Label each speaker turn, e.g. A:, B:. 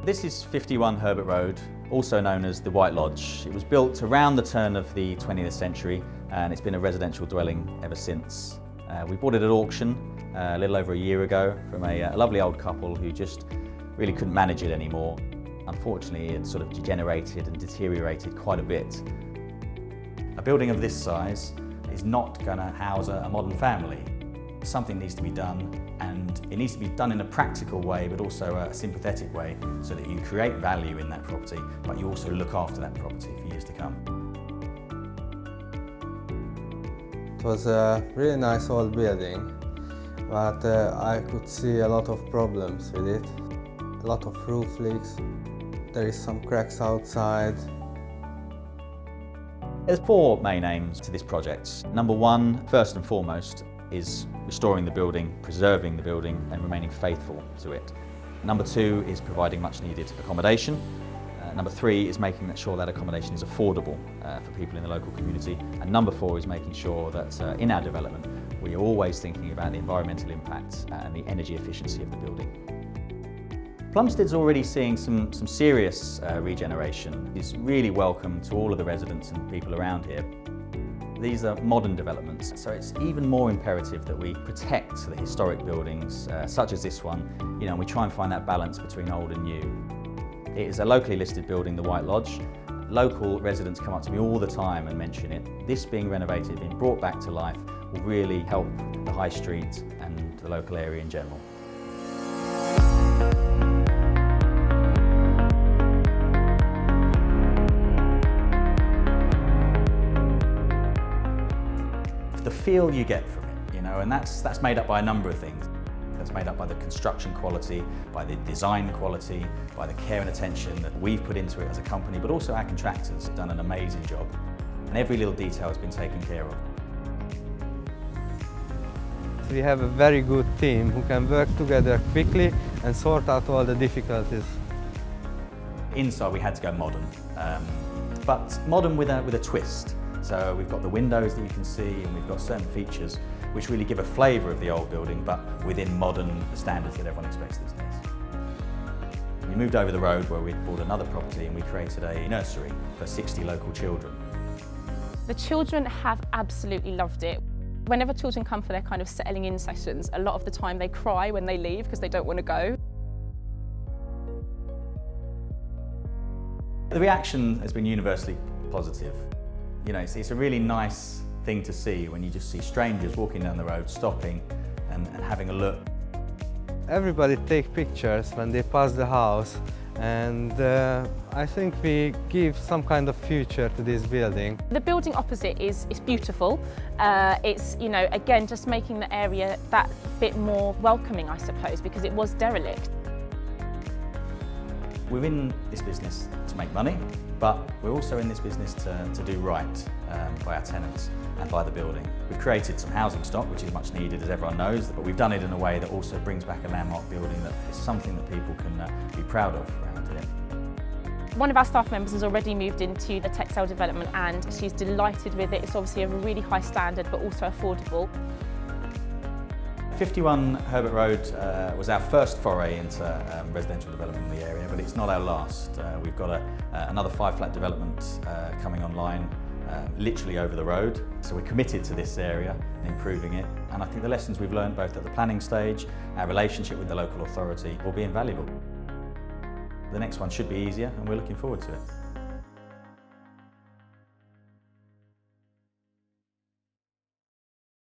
A: This is 51 Herbert Road, also known as the White Lodge. It was built around the turn of the 20th century and it's been a residential dwelling ever since. We bought it at auction a little over a year ago from a lovely old couple who just really couldn't manage it anymore. Unfortunately, it sort of degenerated and deteriorated quite a bit. A building of this size is not going to house a modern family. Something needs to be done, and it needs to be done in a practical way but also a sympathetic way, so that you create value in that property but you also look after that property for years to come.
B: It was a really nice old building, but I could see a lot of problems with it. A lot of roof leaks, there is some cracks outside.
A: There's four main aims to this project. Number one, first and foremost, is restoring the building, preserving the building and remaining faithful to it. Number two is providing much needed accommodation. Number three is making sure that accommodation is affordable for people in the local community. And number four is making sure that in our development we are always thinking about the environmental impact and the energy efficiency of the building. Plumstead's already seeing some serious regeneration. It's really welcome to all of the residents and people around here. These are modern developments, so it's even more imperative that we protect the historic buildings, such as this one, and we try and find that balance between old and new. It is a locally listed building, the White Lodge. Local residents come up to me all the time and mention it. This being renovated, being brought back to life, will really help the High Street and the local area in general. The feel you get from it, and that's made up by a number of things. That's made up by the construction quality, by the design quality, by the care and attention that we've put into it as a company, but also our contractors have done an amazing job. And every little detail has been taken care of.
B: We have a very good team who can work together quickly and sort out all the difficulties.
A: Inside we had to go modern, but modern with a twist. So we've got the windows that you can see, and we've got certain features which really give a flavour of the old building, but within modern standards that everyone expects these days. We moved over the road where we'd bought another property and we created a nursery for 60 local children.
C: The children have absolutely loved it. Whenever children come for their kind of settling in sessions, a lot of the time they cry when they leave because they don't want to go.
A: The reaction has been universally positive. It's a really nice thing to see when you just see strangers walking down the road, stopping and having a look.
B: Everybody takes pictures when they pass the house, and I think we give some kind of future to this building.
C: The building opposite is beautiful. It's, again, just making the area that bit more welcoming, I suppose, because it was derelict.
A: We're in this business to make money, but we're also in this business to do right by our tenants and by the building. We've created some housing stock, which is much needed, as everyone knows, but we've done it in a way that also brings back a landmark building that is something that people can be proud of around here.
C: One of our staff members has already moved into the Texcel development and she's delighted with it. It's obviously of a really high standard, but also affordable.
A: 51 Herbert Road was our first foray into residential development in the area, but it's not our last. We've got another 5-flat development coming online literally over the road. So we're committed to this area and improving it. And I think the lessons we've learned both at the planning stage, our relationship with the local authority, will be invaluable. The next one should be easier and we're looking forward to it.